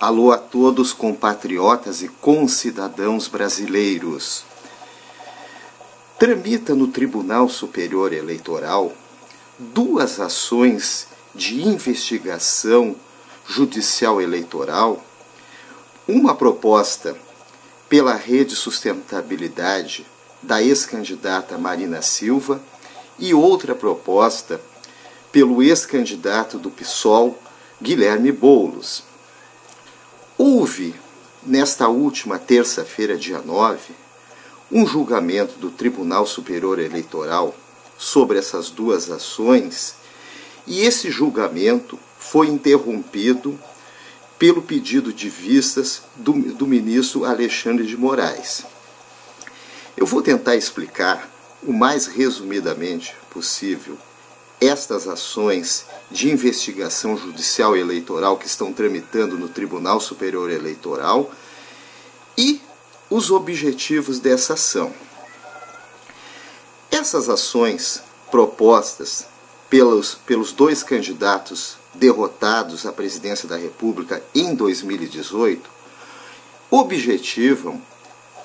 Alô a todos, compatriotas e concidadãos brasileiros. Tramita no Tribunal Superior Eleitoral duas ações de investigação judicial eleitoral, uma proposta pela Rede Sustentabilidade da ex-candidata Marina Silva e outra proposta pelo ex-candidato do PSOL, Guilherme Boulos. Houve, nesta última terça-feira, dia 9, um julgamento do Tribunal Superior Eleitoral sobre essas duas ações, e esse julgamento foi interrompido pelo pedido de vistas do ministro Alexandre de Moraes. Eu vou tentar explicar o mais resumidamente possível estas ações de investigação judicial eleitoral que estão tramitando no Tribunal Superior Eleitoral e os objetivos dessa ação. Essas ações propostas pelos dois candidatos derrotados à presidência da República em 2018 objetivam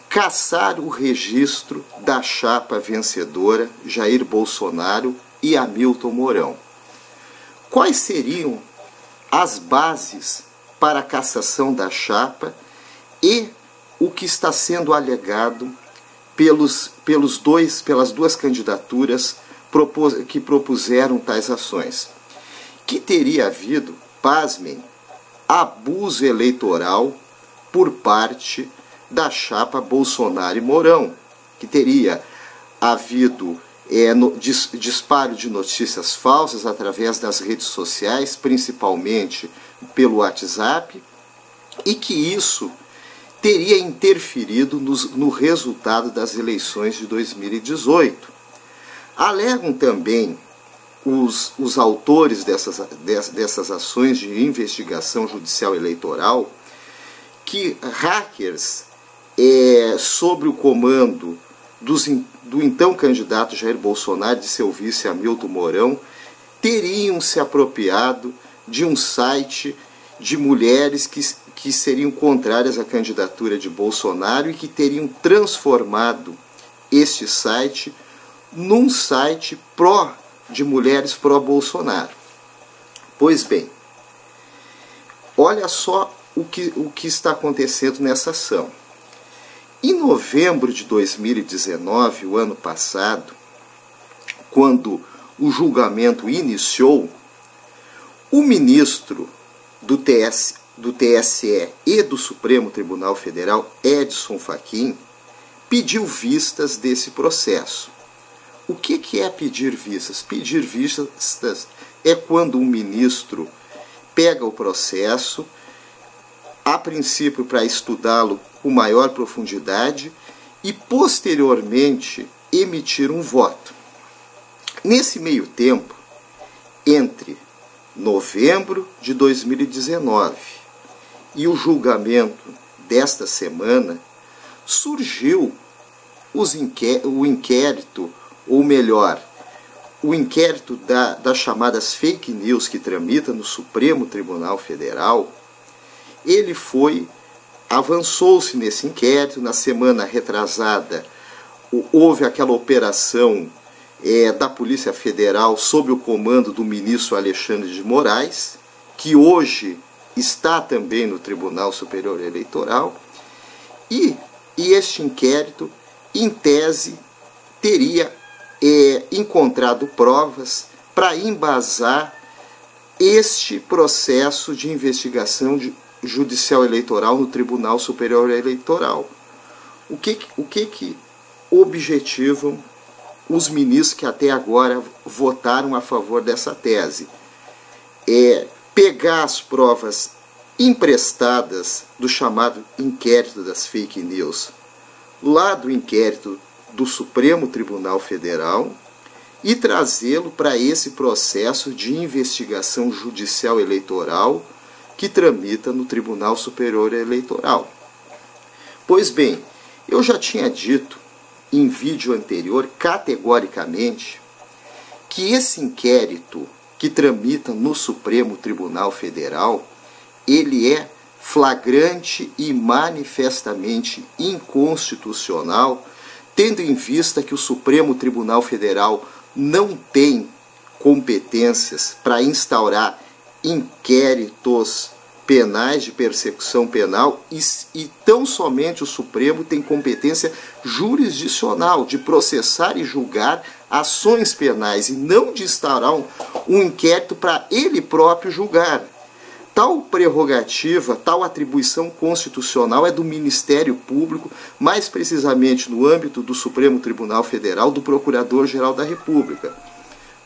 cassar o registro da chapa vencedora Jair Bolsonaro e Hamilton Mourão. Quais seriam as bases para a cassação da chapa e o que está sendo alegado pelas duas candidaturas que propuseram tais ações? Que teria havido, pasmem, abuso eleitoral por parte da chapa Bolsonaro e Mourão, que teria havido disparo de notícias falsas através das redes sociais, principalmente pelo WhatsApp, e que isso teria interferido no resultado das eleições de 2018. Alegam também os autores dessas ações de investigação judicial eleitoral que hackers, sob o comando do então candidato Jair Bolsonaro e de seu vice Hamilton Mourão, teriam se apropriado de um site de mulheres que seriam contrárias à candidatura de Bolsonaro e que teriam transformado este site num site de mulheres pró-Bolsonaro. Pois bem, olha só o que está acontecendo nessa ação. Em novembro de 2019, o ano passado, quando o julgamento iniciou, o ministro do TSE e do Supremo Tribunal Federal, Edson Fachin, pediu vistas desse processo. O que é pedir vistas? Pedir vistas é quando um ministro pega o processo, a princípio para estudá-lo com maior profundidade e posteriormente emitir um voto. Nesse meio tempo, entre novembro de 2019 e o julgamento desta semana, surgiu o inquérito, ou melhor, o inquérito das chamadas fake news que tramita no Supremo Tribunal Federal. Ele avançou-se nesse inquérito. Na semana retrasada, houve aquela operação da Polícia Federal sob o comando do ministro Alexandre de Moraes, que hoje está também no Tribunal Superior Eleitoral, e este inquérito, em tese, teria encontrado provas para embasar este processo de investigação judicial eleitoral no Tribunal Superior Eleitoral. O que objetivam os ministros que até agora votaram a favor dessa tese? Pegar as provas emprestadas do chamado inquérito das fake news, lá do inquérito do Supremo Tribunal Federal, e trazê-lo para esse processo de investigação judicial eleitoral que tramita no Tribunal Superior Eleitoral. Pois bem, eu já tinha dito em vídeo anterior categoricamente que esse inquérito que tramita no Supremo Tribunal Federal, ele é flagrante e manifestamente inconstitucional, tendo em vista que o Supremo Tribunal Federal não tem competências para instaurar inquéritos penais de persecução penal e tão somente o Supremo tem competência jurisdicional de processar e julgar ações penais e não de instaurar um inquérito para ele próprio julgar. Tal prerrogativa, tal atribuição constitucional é do Ministério Público, mais precisamente no âmbito do Supremo Tribunal Federal, do Procurador-Geral da República.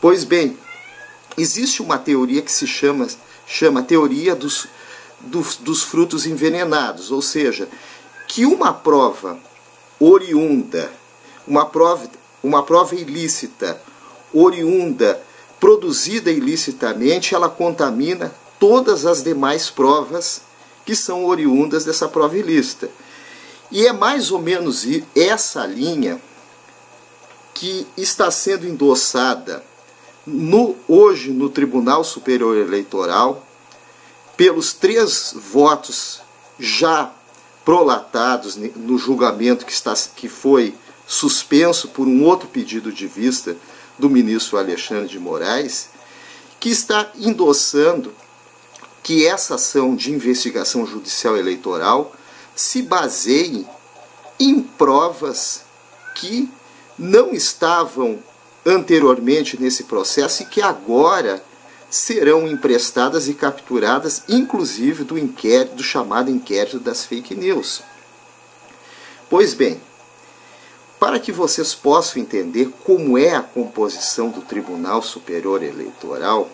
Pois bem, existe uma teoria que se chama teoria dos frutos envenenados, ou seja, que uma prova oriunda, uma prova ilícita, oriunda, produzida ilicitamente, ela contamina todas as demais provas que são oriundas dessa prova ilícita. E é mais ou menos essa linha que está sendo endossada hoje no Tribunal Superior Eleitoral, pelos 3 votos já prolatados no julgamento que foi suspenso por um outro pedido de vista do ministro Alexandre de Moraes, que está endossando que essa ação de investigação judicial eleitoral se baseie em provas que não estavam anteriormente nesse processo e que agora serão emprestadas e capturadas, inclusive do chamado inquérito das fake news. Pois bem, para que vocês possam entender como é a composição do Tribunal Superior Eleitoral,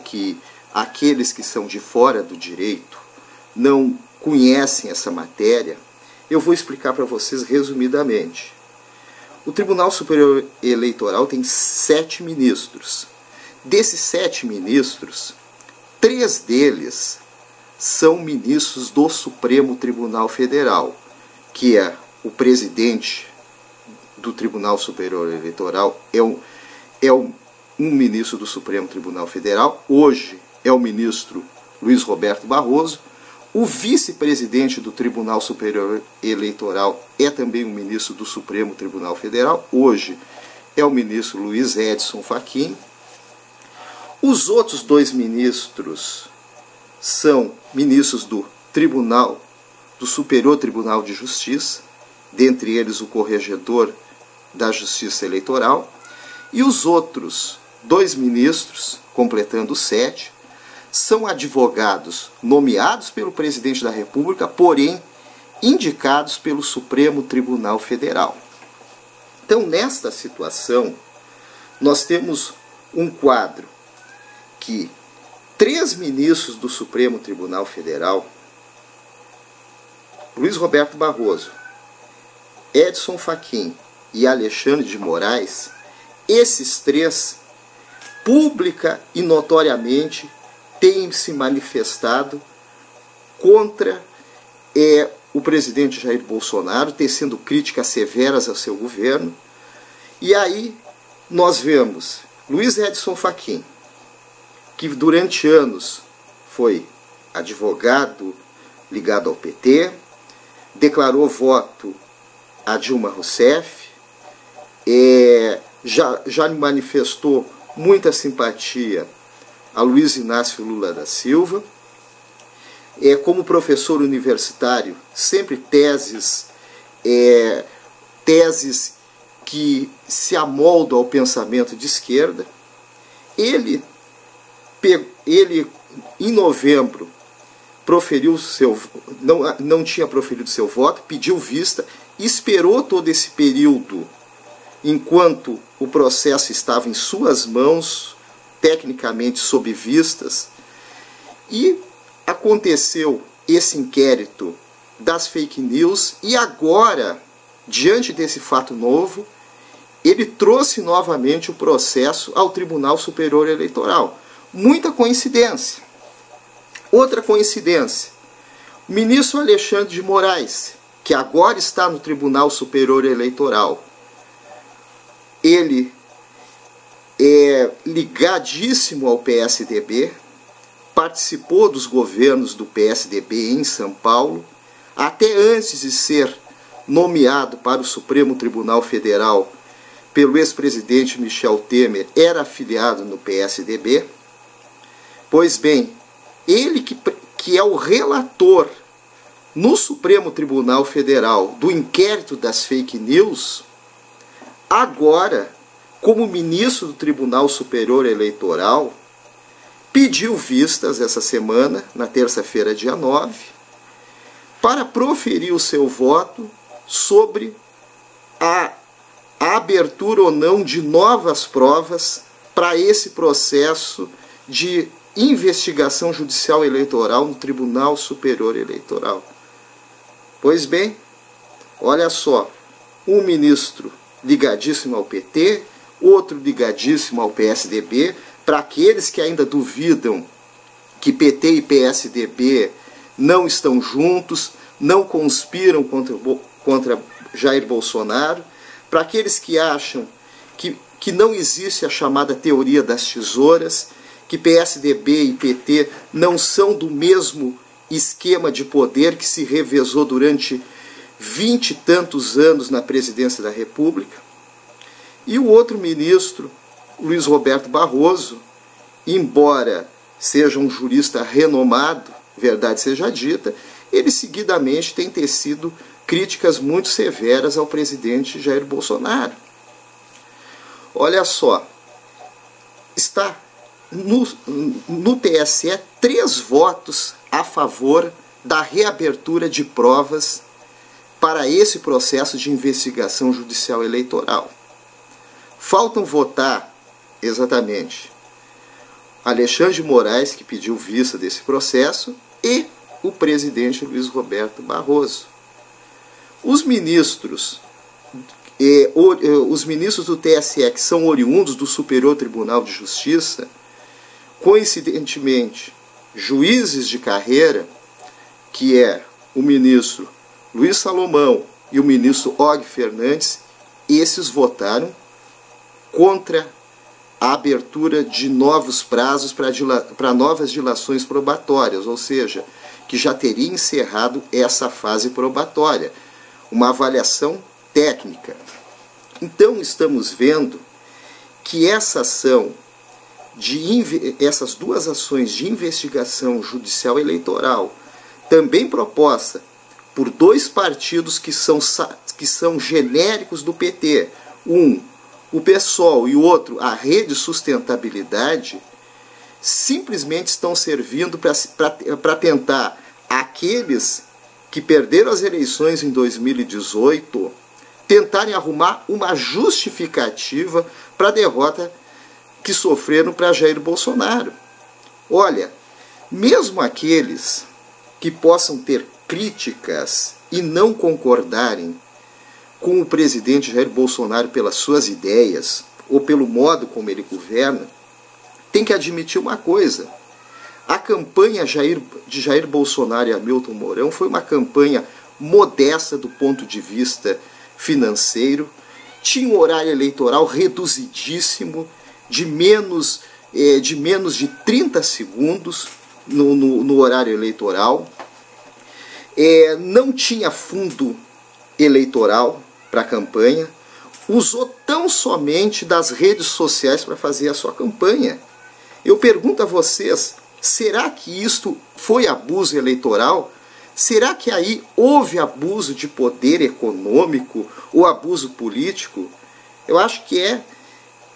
que aqueles que são de fora do direito não conhecem essa matéria, eu vou explicar para vocês resumidamente. O Tribunal Superior Eleitoral tem 7 ministros. Desses 7 ministros, 3 deles são ministros do Supremo Tribunal Federal, que é o presidente do Tribunal Superior Eleitoral, é um ministro do Supremo Tribunal Federal, hoje é o ministro Luiz Roberto Barroso. O vice-presidente do Tribunal Superior Eleitoral é também um ministro do Supremo Tribunal Federal, hoje é o ministro Luiz Edson Fachin. Os outros 2 ministros são ministros do Superior Tribunal de Justiça, dentre eles o Corregedor da Justiça Eleitoral, e os outros 2 ministros, completando 7, são advogados nomeados pelo presidente da República, porém indicados pelo Supremo Tribunal Federal. Então, nesta situação, nós temos um quadro que 3 ministros do Supremo Tribunal Federal, Luiz Roberto Barroso, Edson Fachin e Alexandre de Moraes, esses 3, pública e notoriamente, têm se manifestado contra o presidente Jair Bolsonaro, tecendo críticas severas ao seu governo. E aí nós vemos Luiz Edson Fachin, que durante anos foi advogado ligado ao PT, declarou voto a Dilma Rousseff, já manifestou muita simpatia a Luiz Inácio Lula da Silva, como professor universitário, sempre teses que se amoldam ao pensamento de esquerda. Ele em novembro, não tinha proferido seu voto, pediu vista, esperou todo esse período enquanto o processo estava em suas mãos, tecnicamente sob vistas, e aconteceu esse inquérito das fake news, e agora, diante desse fato novo, ele trouxe novamente o processo ao Tribunal Superior Eleitoral. Muita coincidência. Outra coincidência, o ministro Alexandre de Moraes, que agora está no Tribunal Superior Eleitoral, ele é ligadíssimo ao PSDB, participou dos governos do PSDB em São Paulo, até antes de ser nomeado para o Supremo Tribunal Federal pelo ex-presidente Michel Temer, era afiliado no PSDB. Pois bem, ele que é o relator no Supremo Tribunal Federal do inquérito das fake news, agora, como ministro do Tribunal Superior Eleitoral, pediu vistas essa semana, na terça-feira, dia 9, para proferir o seu voto sobre a abertura ou não de novas provas para esse processo de investigação judicial eleitoral no Tribunal Superior Eleitoral. Pois bem, olha só, um ministro ligadíssimo ao PT, outro ligadíssimo ao PSDB. Para aqueles que ainda duvidam que PT e PSDB não estão juntos, não conspiram contra Jair Bolsonaro, para aqueles que acham que não existe a chamada teoria das tesouras, que PSDB e PT não são do mesmo esquema de poder que se revezou durante 20 e tantos anos na presidência da República. E o outro ministro, Luiz Roberto Barroso, embora seja um jurista renomado, verdade seja dita, ele seguidamente tem tecido críticas muito severas ao presidente Jair Bolsonaro. Olha só, está no TSE 3 votos a favor da reabertura de provas para esse processo de investigação judicial eleitoral. Faltam votar, exatamente, Alexandre de Moraes, que pediu vista desse processo, e o presidente Luiz Roberto Barroso. Os ministros do TSE, que são oriundos do Superior Tribunal de Justiça, coincidentemente, juízes de carreira, que é o ministro Luiz Salomão e o ministro Og Fernandes, esses votaram contra a abertura de novos prazos para novas dilações probatórias, ou seja, que já teria encerrado essa fase probatória, uma avaliação técnica. Então estamos vendo que essas duas ações de investigação judicial eleitoral, também proposta por 2 partidos que são genéricos do PT, o PSOL e o outro, a Rede Sustentabilidade, simplesmente estão servindo para tentar aqueles que perderam as eleições em 2018 tentarem arrumar uma justificativa para a derrota que sofreram para Jair Bolsonaro. Olha, mesmo aqueles que possam ter críticas e não concordarem com o presidente Jair Bolsonaro pelas suas ideias ou pelo modo como ele governa, tem que admitir uma coisa: a campanha de Jair Bolsonaro e Hamilton Mourão foi uma campanha modesta do ponto de vista financeiro, tinha um horário eleitoral reduzidíssimo, de menos de 30 segundos no horário eleitoral, não tinha fundo eleitoral para a campanha, usou tão somente das redes sociais para fazer a sua campanha. Eu pergunto a vocês, será que isto foi abuso eleitoral? Será que aí houve abuso de poder econômico ou abuso político? Eu acho que é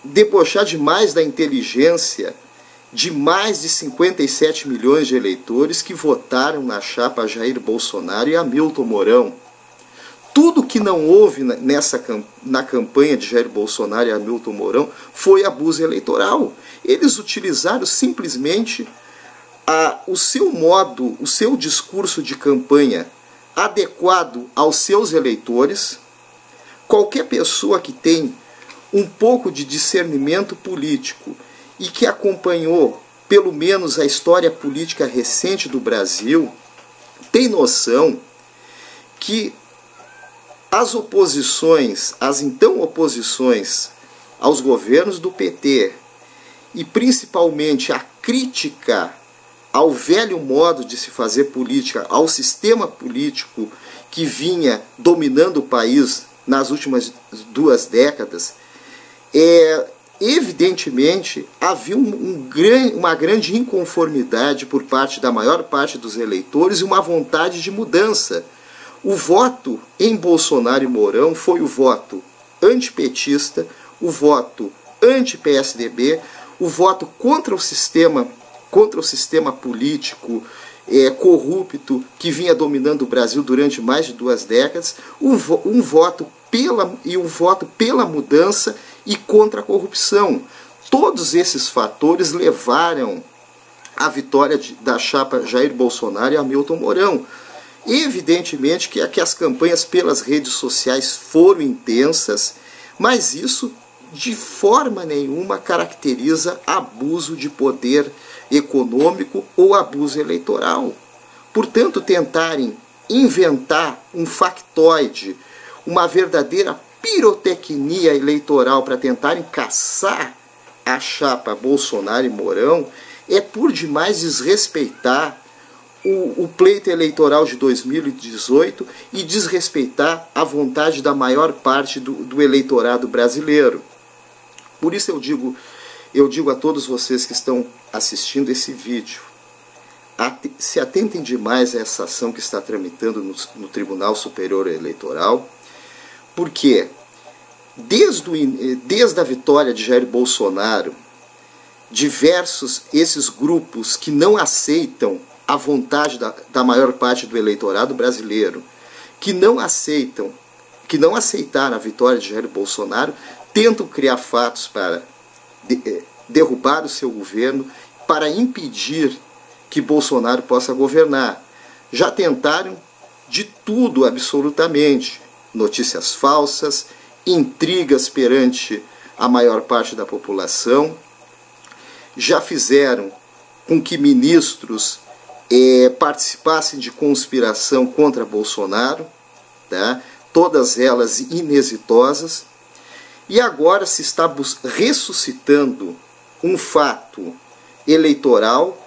debochar demais da inteligência de mais de 57 milhões de eleitores que votaram na chapa Jair Bolsonaro e Hamilton Mourão. Tudo que não houve na campanha de Jair Bolsonaro e Hamilton Mourão foi abuso eleitoral. Eles utilizaram simplesmente o seu discurso de campanha adequado aos seus eleitores. Qualquer pessoa que tem um pouco de discernimento político e que acompanhou pelo menos a história política recente do Brasil, tem noção que as oposições, as então oposições aos governos do PT, e principalmente a crítica ao velho modo de se fazer política, ao sistema político que vinha dominando o país nas últimas 2 décadas, evidentemente havia uma grande inconformidade por parte da maior parte dos eleitores e uma vontade de mudança. O voto em Bolsonaro e Mourão foi o voto antipetista, o voto anti-PSDB, o voto contra o sistema político corrupto que vinha dominando o Brasil durante mais de 2 décadas, um voto pela mudança e contra a corrupção. Todos esses fatores levaram à vitória da chapa Jair Bolsonaro e Hamilton Mourão. Evidentemente que as campanhas pelas redes sociais foram intensas, mas isso de forma nenhuma caracteriza abuso de poder econômico ou abuso eleitoral. Portanto, tentarem inventar um factoide, uma verdadeira pirotecnia eleitoral para tentarem caçar a chapa Bolsonaro e Mourão é por demais desrespeitar o pleito eleitoral de 2018 e desrespeitar a vontade da maior parte do eleitorado brasileiro. Por isso eu digo a todos vocês que estão assistindo esse vídeo, se atentem demais a essa ação que está tramitando no Tribunal Superior Eleitoral, porque desde a vitória de Jair Bolsonaro, diversos esses grupos que não aceitam a vontade da maior parte do eleitorado brasileiro, que não aceitaram a vitória de Jair Bolsonaro, tentam criar fatos para derrubar o seu governo, para impedir que Bolsonaro possa governar. Já tentaram de tudo absolutamente, notícias falsas, intrigas perante a maior parte da população, já fizeram com que ministros participassem de conspiração contra Bolsonaro, tá? Todas elas inexitosas, e agora se está ressuscitando um fato eleitoral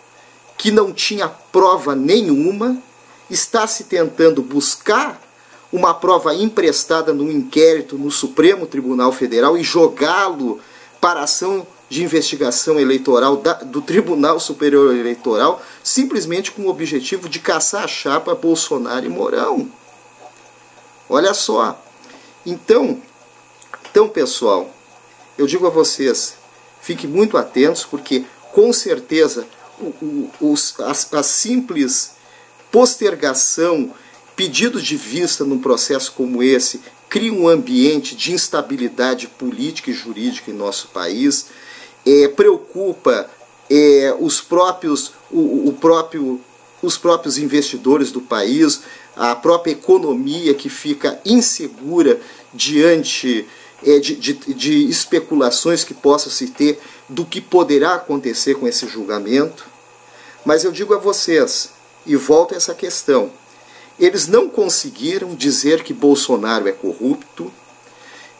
que não tinha prova nenhuma, está se tentando buscar uma prova emprestada no inquérito no Supremo Tribunal Federal e jogá-lo para a ação de investigação eleitoral do Tribunal Superior Eleitoral, simplesmente com o objetivo de caçar a chapa Bolsonaro e Mourão. Olha só. Então, pessoal, eu digo a vocês, fiquem muito atentos, porque com certeza a simples postergação, pedido de vista num processo como esse, cria um ambiente de instabilidade política e jurídica em nosso país, preocupa os próprios investidores do país, a própria economia que fica insegura diante de especulações que possam se ter do que poderá acontecer com esse julgamento. Mas eu digo a vocês, e volto a essa questão, eles não conseguiram dizer que Bolsonaro é corrupto,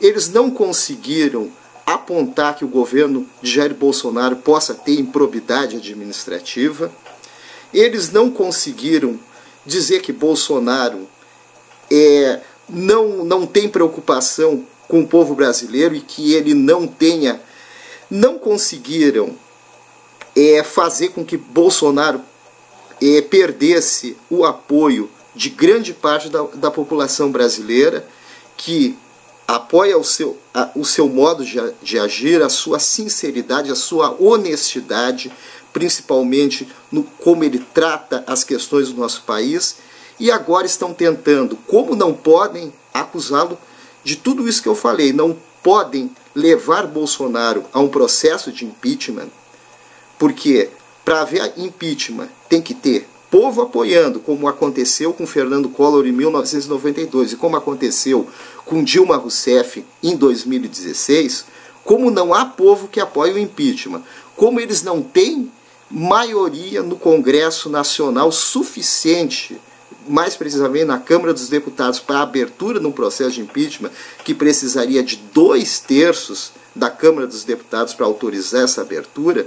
eles não conseguiram apontar que o governo de Jair Bolsonaro possa ter improbidade administrativa, eles não conseguiram dizer que Bolsonaro não tem preocupação com o povo brasileiro e que ele não conseguiram fazer com que Bolsonaro perdesse o apoio de grande parte da população brasileira, que apoia o seu modo de agir, a sua sinceridade, a sua honestidade, principalmente no como ele trata as questões do nosso país, e agora estão tentando, como não podem acusá-lo de tudo isso que eu falei, não podem levar Bolsonaro a um processo de impeachment, porque para haver impeachment tem que ter povo apoiando, como aconteceu com Fernando Collor em 1992 e como aconteceu com Dilma Rousseff em 2016, como não há povo que apoie o impeachment, como eles não têm maioria no Congresso Nacional suficiente, mais precisamente na Câmara dos Deputados, para a abertura de um processo de impeachment, que precisaria de 2/3 da Câmara dos Deputados para autorizar essa abertura,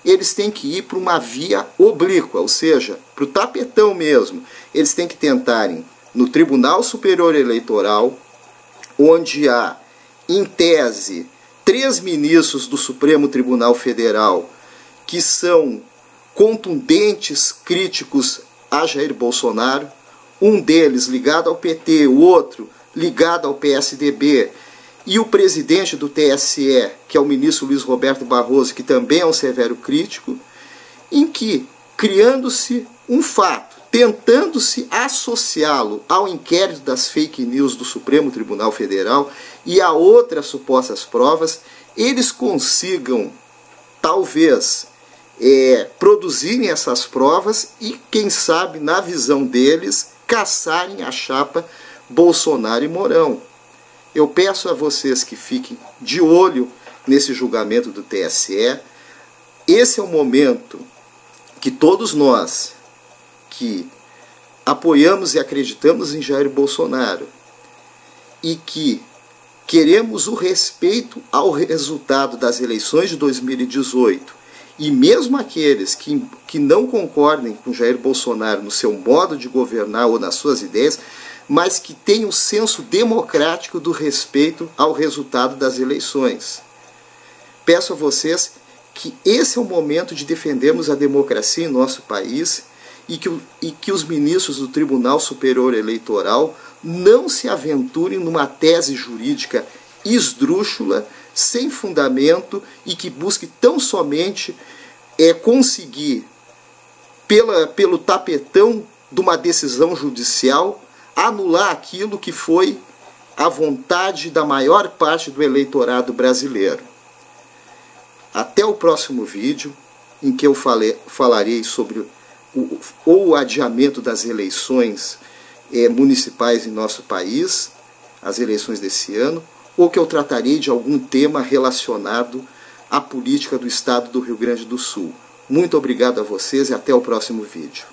eles têm que ir para uma via oblíqua, ou seja, para o tapetão mesmo. Eles têm que tentarem no Tribunal Superior Eleitoral, onde há, em tese, 3 ministros do Supremo Tribunal Federal que são contundentes críticos a Jair Bolsonaro, um deles ligado ao PT, o outro ligado ao PSDB, e o presidente do TSE, que é o ministro Luiz Roberto Barroso, que também é um severo crítico, em que, criando-se um fato, tentando-se associá-lo ao inquérito das fake news do Supremo Tribunal Federal e a outras supostas provas, eles consigam, talvez, produzirem essas provas e, quem sabe, na visão deles, caçarem a chapa Bolsonaro e Mourão. Eu peço a vocês que fiquem de olho nesse julgamento do TSE. Esse é o momento que todos nós que apoiamos e acreditamos em Jair Bolsonaro e que queremos o respeito ao resultado das eleições de 2018, e mesmo aqueles que não concordem com Jair Bolsonaro no seu modo de governar ou nas suas ideias, mas que tenham um senso democrático do respeito ao resultado das eleições. Peço a vocês que esse é o momento de defendermos a democracia em nosso país e que os ministros do Tribunal Superior Eleitoral não se aventurem numa tese jurídica esdrúxula, sem fundamento, e que busque tão somente conseguir, pelo tapetão de uma decisão judicial, anular aquilo que foi a vontade da maior parte do eleitorado brasileiro. Até o próximo vídeo, em que eu falarei sobre o adiamento das eleições municipais em nosso país, as eleições desse ano, ou que eu tratarei de algum tema relacionado à política do estado do Rio Grande do Sul. Muito obrigado a vocês e até o próximo vídeo.